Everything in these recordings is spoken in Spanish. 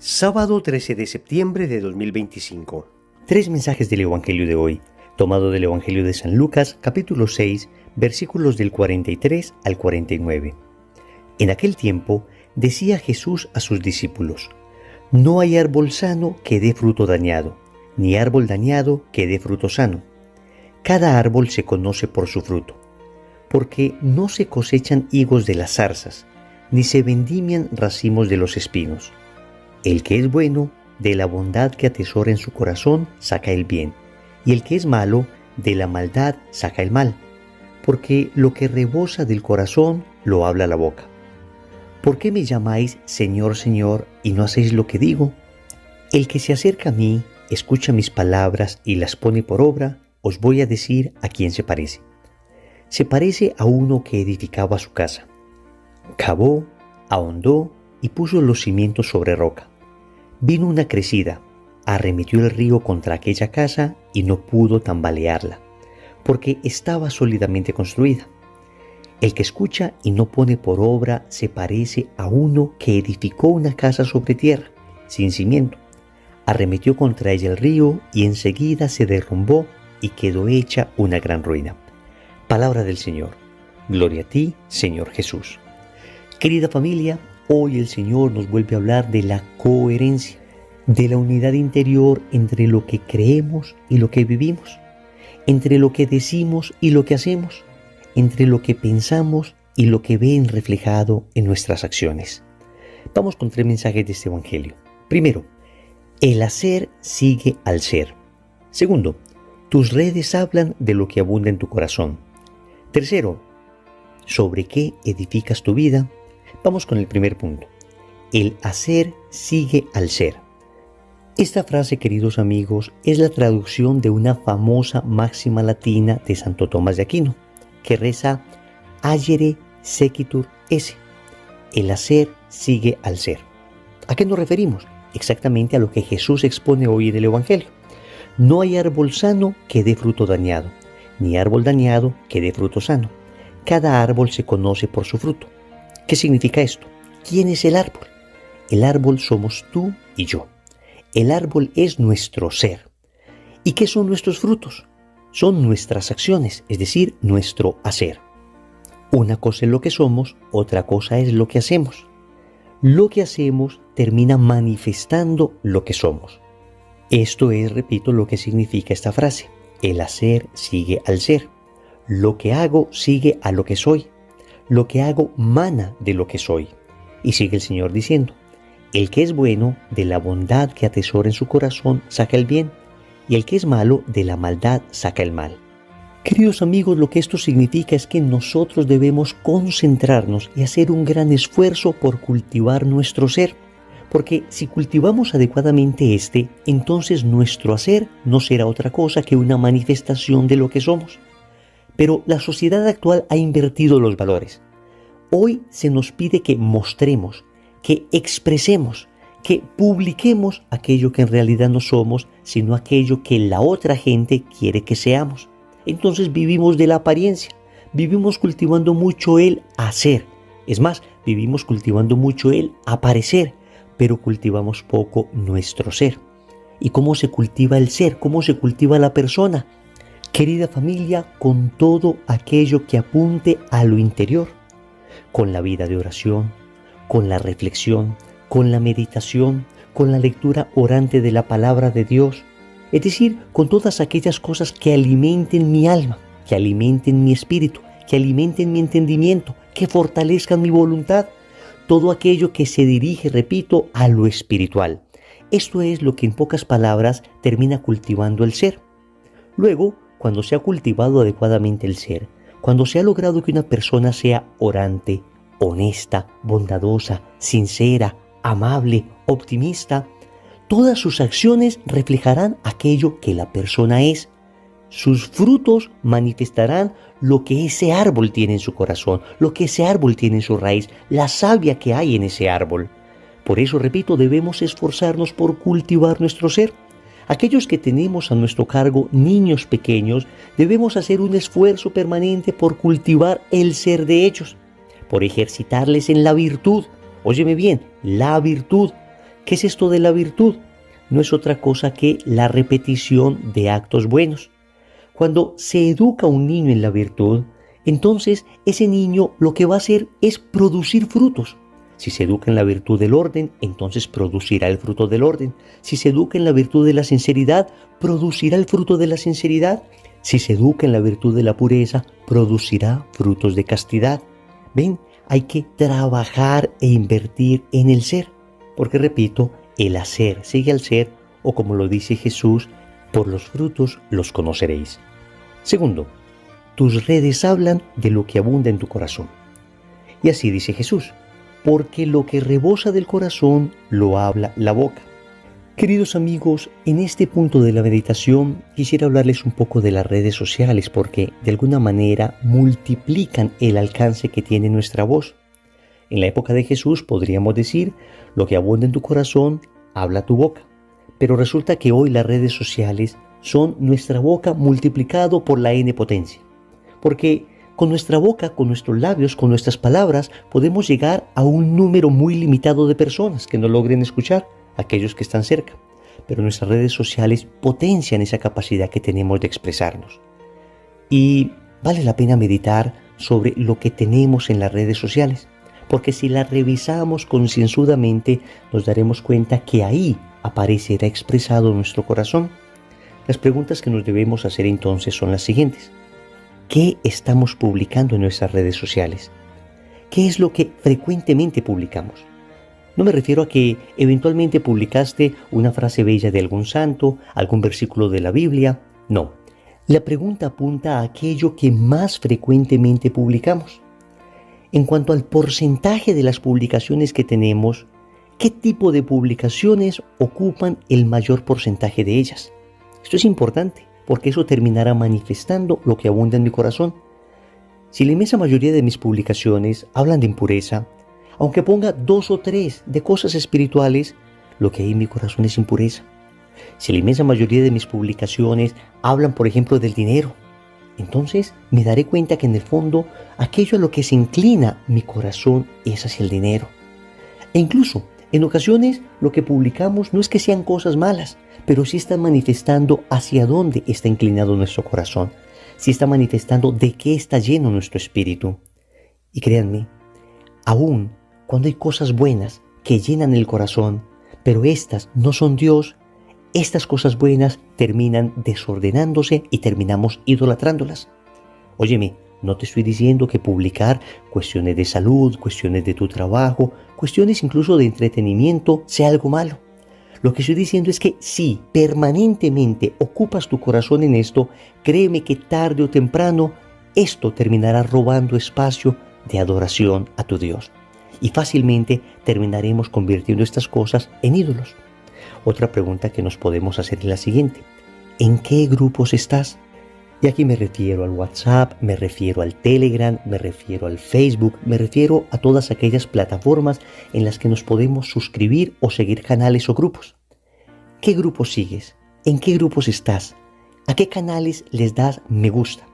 Sábado 13 de septiembre de 2025. Tres mensajes del Evangelio de hoy, tomado del Evangelio de San Lucas, capítulo 6, versículos del 43 al 49. En aquel tiempo decía Jesús a sus discípulos: No hay árbol sano que dé fruto dañado, ni árbol dañado que dé fruto sano. Cada árbol se conoce por su fruto, porque no se cosechan higos de las zarzas, ni se vendimian racimos de los espinos. El que es bueno, de la bondad que atesora en su corazón, saca el bien, y el que es malo, de la maldad saca el mal, porque lo que rebosa del corazón lo habla la boca. ¿Por qué me llamáis Señor, Señor, y no hacéis lo que digo? El que se acerca a mí, escucha mis palabras y las pone por obra, os voy a decir a quién se parece. Se parece a uno que edificaba su casa. Cavó, ahondó y puso los cimientos sobre roca. Vino una crecida, arremetió el río contra aquella casa y no pudo tambalearla, porque estaba sólidamente construida. El que escucha y no pone por obra se parece a uno que edificó una casa sobre tierra, sin cimiento. Arremetió contra ella el río y enseguida se derrumbó y quedó hecha una gran ruina. Palabra del Señor. Gloria a ti, Señor Jesús. Querida familia, hoy el Señor nos vuelve a hablar de la coherencia, de la unidad interior entre lo que creemos y lo que vivimos, entre lo que decimos y lo que hacemos, entre lo que pensamos y lo que ven reflejado en nuestras acciones. Vamos con tres mensajes de este Evangelio. Primero, el hacer sigue al ser. Segundo, tus redes hablan de lo que abunda en tu corazón. Tercero, ¿sobre qué edificas tu vida? Vamos con el primer punto. El hacer sigue al ser. Esta frase, queridos amigos, es la traducción de una famosa máxima latina de Santo Tomás de Aquino, que reza Agere sequitur esse. El hacer sigue al ser. ¿A qué nos referimos? Exactamente a lo que Jesús expone hoy en el Evangelio. No hay árbol sano que dé fruto dañado, ni árbol dañado que dé fruto sano. Cada árbol se conoce por su fruto. ¿Qué significa esto? ¿Quién es el árbol? El árbol somos tú y yo. El árbol es nuestro ser. ¿Y qué son nuestros frutos? Son nuestras acciones, es decir, nuestro hacer. Una cosa es lo que somos, otra cosa es lo que hacemos. Lo que hacemos termina manifestando lo que somos. Esto es, repito, lo que significa esta frase. El hacer sigue al ser. Lo que hago sigue a lo que soy. Lo que hago mana de lo que soy. Y sigue el Señor diciendo: el que es bueno, de la bondad que atesora en su corazón, saca el bien, y el que es malo, de la maldad saca el mal. Queridos amigos, lo que esto significa es que nosotros debemos concentrarnos y hacer un gran esfuerzo por cultivar nuestro ser, porque si cultivamos adecuadamente entonces nuestro hacer no será otra cosa que una manifestación de lo que somos. Pero la sociedad actual ha invertido los valores. Hoy se nos pide que mostremos, que expresemos, que publiquemos aquello que en realidad no somos, sino aquello que la otra gente quiere que seamos. Entonces vivimos de la apariencia, vivimos cultivando mucho el hacer. Es más, vivimos cultivando mucho el aparecer, pero cultivamos poco nuestro ser. ¿Y cómo se cultiva el ser? ¿Cómo se cultiva la persona? Querida familia, con todo aquello que apunte a lo interior, con la vida de oración, con la reflexión, con la meditación, con la lectura orante de la palabra de Dios, es decir, con todas aquellas cosas que alimenten mi alma, que alimenten mi espíritu, que alimenten mi entendimiento, que fortalezcan mi voluntad, todo aquello que se dirige, repito, a lo espiritual. Esto es lo que en pocas palabras termina cultivando el ser. Luego, cuando se ha cultivado adecuadamente el ser, cuando se ha logrado que una persona sea orante, honesta, bondadosa, sincera, amable, optimista, todas sus acciones reflejarán aquello que la persona es. Sus frutos manifestarán lo que ese árbol tiene en su corazón, lo que ese árbol tiene en su raíz, la savia que hay en ese árbol. Por eso, repito, debemos esforzarnos por cultivar nuestro ser. Aquellos que tenemos a nuestro cargo niños pequeños, debemos hacer un esfuerzo permanente por cultivar el ser de ellos, por ejercitarles en la virtud. Óyeme bien, la virtud, ¿Qué es esto de la virtud? No es otra cosa que la repetición de actos buenos. Cuando se educa a un niño en la virtud, entonces ese niño lo que va a hacer es producir frutos. Si se educa en la virtud del orden, entonces producirá el fruto del orden. Si se educa en la virtud de la sinceridad, producirá el fruto de la sinceridad. Si se educa en la virtud de la pureza, producirá frutos de castidad. ¿Ven? Hay que trabajar e invertir en el ser. Porque repito, el hacer sigue al ser, o como lo dice Jesús, por los frutos los conoceréis. Segundo, tus redes hablan de lo que abunda en tu corazón. Y así dice Jesús, porque lo que rebosa del corazón lo habla la boca. Queridos amigos, en este punto de la meditación quisiera hablarles un poco de las redes sociales porque de alguna manera multiplican el alcance que tiene nuestra voz. En la época de Jesús podríamos decir, lo que abunda en tu corazón, habla tu boca. Pero resulta que hoy las redes sociales son nuestra boca multiplicado por la n potencia. Porque con nuestra boca, con nuestros labios, con nuestras palabras, podemos llegar a un número muy limitado de personas que no logren escuchar, aquellos que están cerca. Pero nuestras redes sociales potencian esa capacidad que tenemos de expresarnos. Y vale la pena meditar sobre lo que tenemos en las redes sociales. Porque si las revisamos concienzudamente, nos daremos cuenta que ahí aparecerá expresado nuestro corazón. Las preguntas que nos debemos hacer entonces son las siguientes. ¿Qué estamos publicando en nuestras redes sociales? ¿Qué es lo que frecuentemente publicamos? No me refiero a que eventualmente publicaste una frase bella de algún santo, algún versículo de la Biblia. No. La pregunta apunta a aquello que más frecuentemente publicamos. En cuanto al porcentaje de las publicaciones que tenemos, ¿qué tipo de publicaciones ocupan el mayor porcentaje de ellas? Esto es importante, porque eso terminará manifestando lo que abunda en mi corazón. Si la inmensa mayoría de mis publicaciones hablan de impureza, aunque ponga 2 o 3 de cosas espirituales, lo que hay en mi corazón es impureza. Si la inmensa mayoría de mis publicaciones hablan, por ejemplo, del dinero, entonces me daré cuenta que en el fondo aquello a lo que se inclina mi corazón es hacia el dinero. E incluso en ocasiones lo que publicamos no es que sean cosas malas, pero sí están manifestando hacia dónde está inclinado nuestro corazón, sí está manifestando de qué está lleno nuestro espíritu. Y créanme, aún cuando hay cosas buenas que llenan el corazón, pero estas no son Dios, estas cosas buenas terminan desordenándose y terminamos idolatrándolas. Óyeme, no te estoy diciendo que publicar cuestiones de salud, cuestiones de tu trabajo, cuestiones incluso de entretenimiento sea algo malo. Lo que estoy diciendo es que si permanentemente ocupas tu corazón en esto, créeme que tarde o temprano esto terminará robando espacio de adoración a tu Dios. Y fácilmente terminaremos convirtiendo estas cosas en ídolos. Otra pregunta que nos podemos hacer es la siguiente. ¿En qué grupos estás? Y aquí me refiero al WhatsApp, me refiero al Telegram, me refiero al Facebook, me refiero a todas aquellas plataformas en las que nos podemos suscribir o seguir canales o grupos. ¿Qué grupos sigues? ¿En qué grupos estás? ¿A qué canales les das me gusta?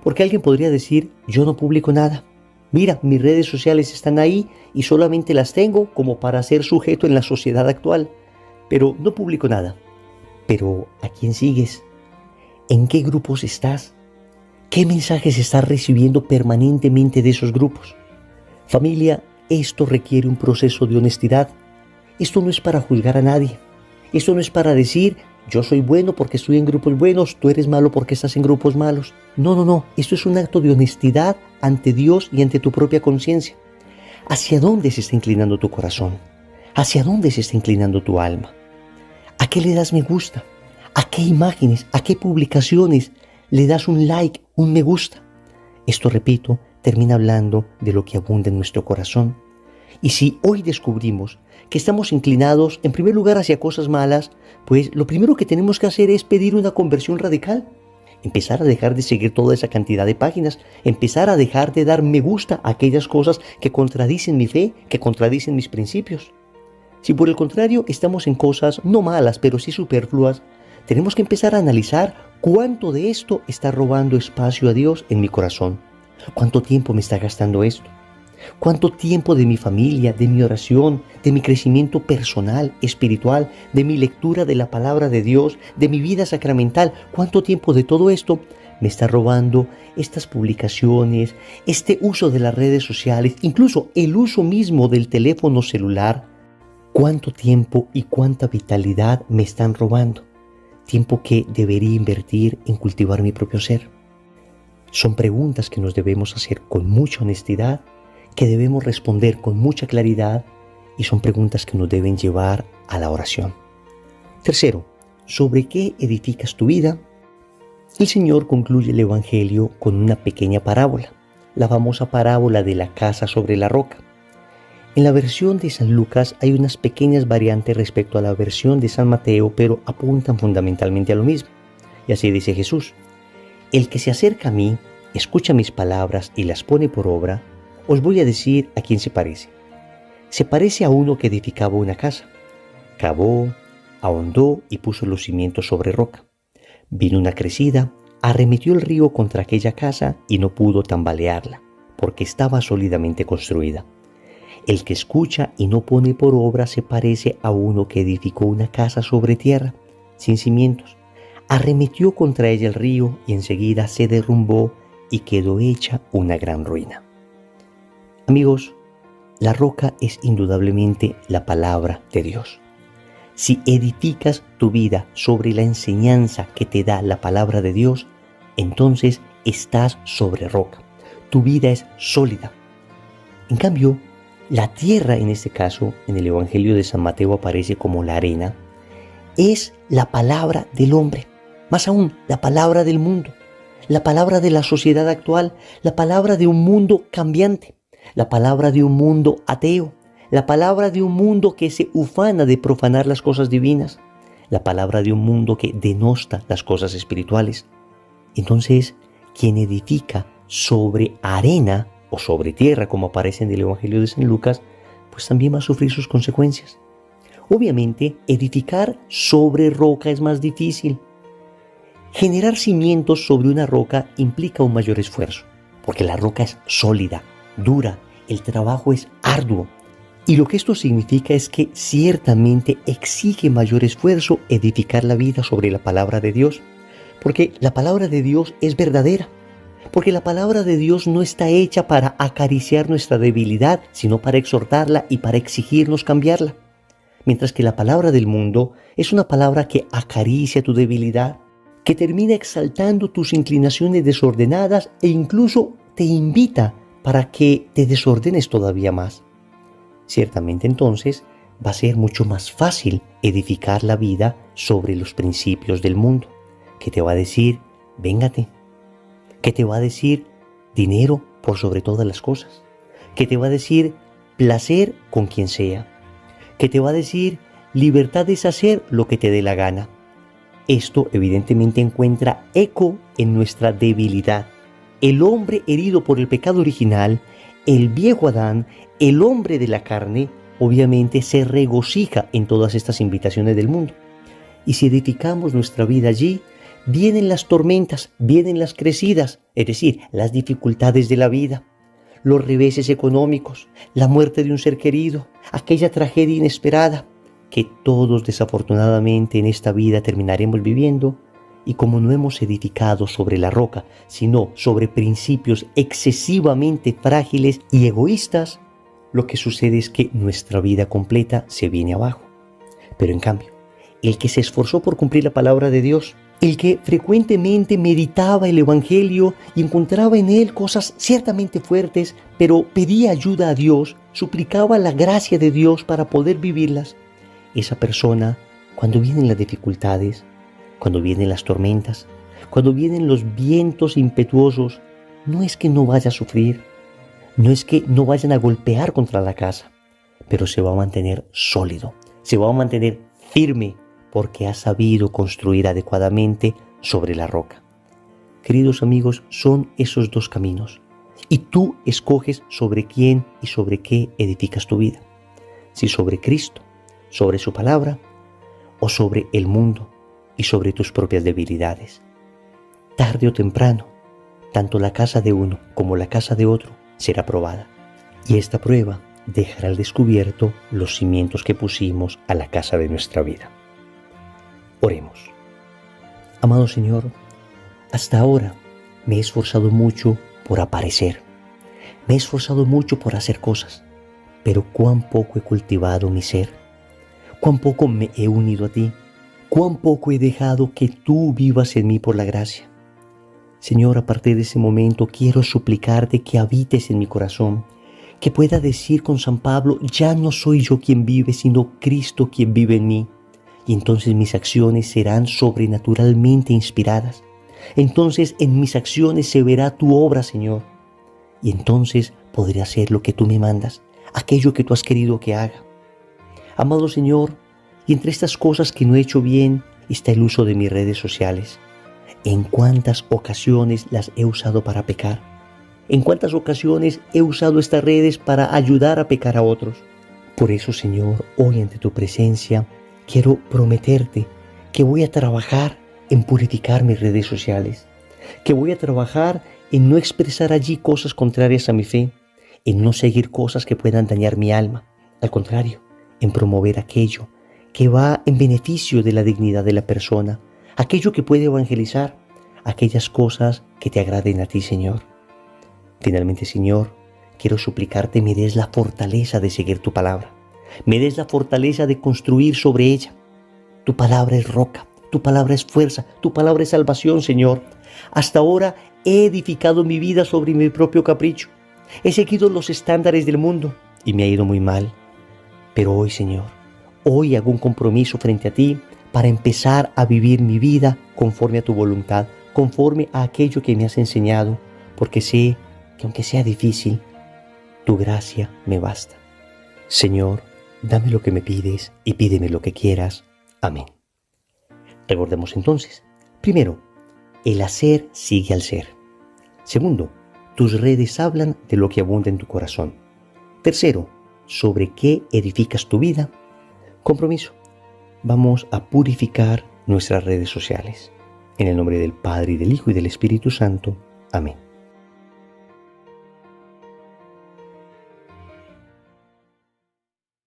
Porque alguien podría decir, yo no publico nada. Mira, mis redes sociales están ahí y solamente las tengo como para ser sujeto en la sociedad actual. Pero no publico nada. Pero ¿a quién sigues? ¿En qué grupos estás? ¿Qué mensajes estás recibiendo permanentemente de esos grupos? Familia, esto requiere un proceso de honestidad. Esto no es para juzgar a nadie. Esto no es para decir, yo soy bueno porque estoy en grupos buenos, tú eres malo porque estás en grupos malos. No. Esto es un acto de honestidad ante Dios y ante tu propia conciencia. ¿Hacia dónde se está inclinando tu corazón? ¿Hacia dónde se está inclinando tu alma? ¿A qué le das me gusta? ¿A qué imágenes, a qué publicaciones le das un like, un me gusta? Esto, repito, termina hablando de lo que abunda en nuestro corazón. Y si hoy descubrimos que estamos inclinados en primer lugar hacia cosas malas, pues lo primero que tenemos que hacer es pedir una conversión radical. Empezar a dejar de seguir toda esa cantidad de páginas, empezar a dejar de dar me gusta a aquellas cosas que contradicen mi fe, que contradicen mis principios. Si por el contrario estamos en cosas no malas, pero sí superfluas, tenemos que empezar a analizar cuánto de esto está robando espacio a Dios en mi corazón. ¿Cuánto tiempo me está gastando esto? ¿Cuánto tiempo de mi familia, de mi oración, de mi crecimiento personal, espiritual, de mi lectura de la palabra de Dios, de mi vida sacramental? ¿Cuánto tiempo de todo esto me está robando estas publicaciones, este uso de las redes sociales, incluso el uso mismo del teléfono celular? ¿Cuánto tiempo y cuánta vitalidad me están robando? Tiempo que debería invertir en cultivar mi propio ser. Son preguntas que nos debemos hacer con mucha honestidad, que debemos responder con mucha claridad, y son preguntas que nos deben llevar a la oración. Tercero, ¿sobre qué edificas tu vida? El Señor concluye el Evangelio con una pequeña parábola, la famosa parábola de la casa sobre la roca. En la versión de San Lucas hay unas pequeñas variantes respecto a la versión de San Mateo, pero apuntan fundamentalmente a lo mismo. Y así dice Jesús: el que se acerca a mí, escucha mis palabras y las pone por obra, os voy a decir a quién se parece. Se parece a uno que edificaba una casa. Cavó, ahondó y puso los cimientos sobre roca. Vino una crecida, arremetió el río contra aquella casa y no pudo tambalearla, porque estaba sólidamente construida. El que escucha y no pone por obra se parece a uno que edificó una casa sobre tierra, sin cimientos. Arremetió contra ella el río y enseguida se derrumbó y quedó hecha una gran ruina. Amigos, la roca es indudablemente la palabra de Dios. Si edificas tu vida sobre la enseñanza que te da la palabra de Dios, entonces estás sobre roca. Tu vida es sólida. En cambio, la tierra, en este caso, en el Evangelio de San Mateo aparece como la arena, es la palabra del hombre, más aún la palabra del mundo, la palabra de la sociedad actual, la palabra de un mundo cambiante, la palabra de un mundo ateo, la palabra de un mundo que se ufana de profanar las cosas divinas, la palabra de un mundo que denosta las cosas espirituales. Entonces, quien edifica sobre arena o sobre tierra, como aparece en el Evangelio de San Lucas, pues también va a sufrir sus consecuencias. Obviamente, edificar sobre roca es más difícil. Generar cimientos sobre una roca implica un mayor esfuerzo, porque la roca es sólida, dura, el trabajo es arduo. Y lo que esto significa es que ciertamente exige mayor esfuerzo edificar la vida sobre la palabra de Dios, porque la palabra de Dios es verdadera, porque la palabra de Dios no está hecha para acariciar nuestra debilidad, sino para exhortarla y para exigirnos cambiarla. Mientras que la palabra del mundo es una palabra que acaricia tu debilidad, que termina exaltando tus inclinaciones desordenadas e incluso te invita para que te desordenes todavía más. Ciertamente entonces va a ser mucho más fácil edificar la vida sobre los principios del mundo, que te va a decir, véngate, que te va a decir dinero por sobre todas las cosas, que te va a decir placer con quien sea, que te va a decir libertad es hacer lo que te dé la gana. Esto evidentemente encuentra eco en nuestra debilidad. El hombre herido por el pecado original, el viejo Adán, el hombre de la carne, obviamente se regocija en todas estas invitaciones del mundo. Y si edificamos nuestra vida allí, vienen las tormentas, vienen las crecidas, es decir, las dificultades de la vida, los reveses económicos, la muerte de un ser querido, aquella tragedia inesperada que todos desafortunadamente en esta vida terminaremos viviendo. Y como no hemos edificado sobre la roca, sino sobre principios excesivamente frágiles y egoístas, lo que sucede es que nuestra vida completa se viene abajo. Pero en cambio, el que se esforzó por cumplir la palabra de Dios, el que frecuentemente meditaba el Evangelio y encontraba en él cosas ciertamente fuertes, pero pedía ayuda a Dios, suplicaba la gracia de Dios para poder vivirlas, esa persona, cuando vienen las dificultades, cuando vienen las tormentas, cuando vienen los vientos impetuosos, no es que no vaya a sufrir, no es que no vayan a golpear contra la casa, pero se va a mantener sólido, se va a mantener firme, porque ha sabido construir adecuadamente sobre la roca. Queridos amigos, son esos dos caminos, y tú escoges sobre quién y sobre qué edificas tu vida, si sobre Cristo, sobre su palabra, o sobre el mundo y sobre tus propias debilidades. Tarde o temprano, tanto la casa de uno como la casa de otro será probada. Y esta prueba dejará al descubierto los cimientos que pusimos a la casa de nuestra vida. Oremos. Amado Señor, hasta ahora me he esforzado mucho por aparecer. Me he esforzado mucho por hacer cosas, pero cuán poco he cultivado mi ser. Cuán poco me he unido a ti. Cuán poco he dejado que tú vivas en mí por la gracia. Señor, a partir de ese momento quiero suplicarte que habites en mi corazón, que pueda decir con San Pablo, ya no soy yo quien vive, sino Cristo quien vive en mí. Y entonces mis acciones serán sobrenaturalmente inspiradas. Entonces en mis acciones se verá tu obra, Señor. Y entonces podré hacer lo que tú me mandas, aquello que tú has querido que haga. Amado Señor, y entre estas cosas que no he hecho bien está el uso de mis redes sociales. ¿En cuántas ocasiones las he usado para pecar? ¿En cuántas ocasiones he usado estas redes para ayudar a pecar a otros? Por eso, Señor, hoy ante tu presencia, quiero prometerte que voy a trabajar en purificar mis redes sociales, que voy a trabajar en no expresar allí cosas contrarias a mi fe, en no seguir cosas que puedan dañar mi alma. Al contrario, en promover aquello que va en beneficio de la dignidad de la persona, aquello que puede evangelizar, aquellas cosas que te agraden a ti, Señor. Finalmente, Señor, quiero suplicarte me des la fortaleza de seguir tu palabra, me des la fortaleza de construir sobre ella. Tu palabra es roca, tu palabra es fuerza, tu palabra es salvación, Señor. Hasta ahora he edificado mi vida sobre mi propio capricho. He seguido los estándares del mundo y me ha ido muy mal. Pero hoy, Señor, hoy hago un compromiso frente a ti para empezar a vivir mi vida conforme a tu voluntad, conforme a aquello que me has enseñado, porque sé que aunque sea difícil, tu gracia me basta. Señor, dame lo que me pides y pídeme lo que quieras. Amén. Recordemos entonces, primero, el hacer sigue al ser. Segundo, tus redes hablan de lo que abunda en tu corazón. Tercero, ¿sobre qué edificas tu vida? Compromiso. Vamos a purificar nuestras redes sociales. En el nombre del Padre, y del Hijo, y del Espíritu Santo. Amén.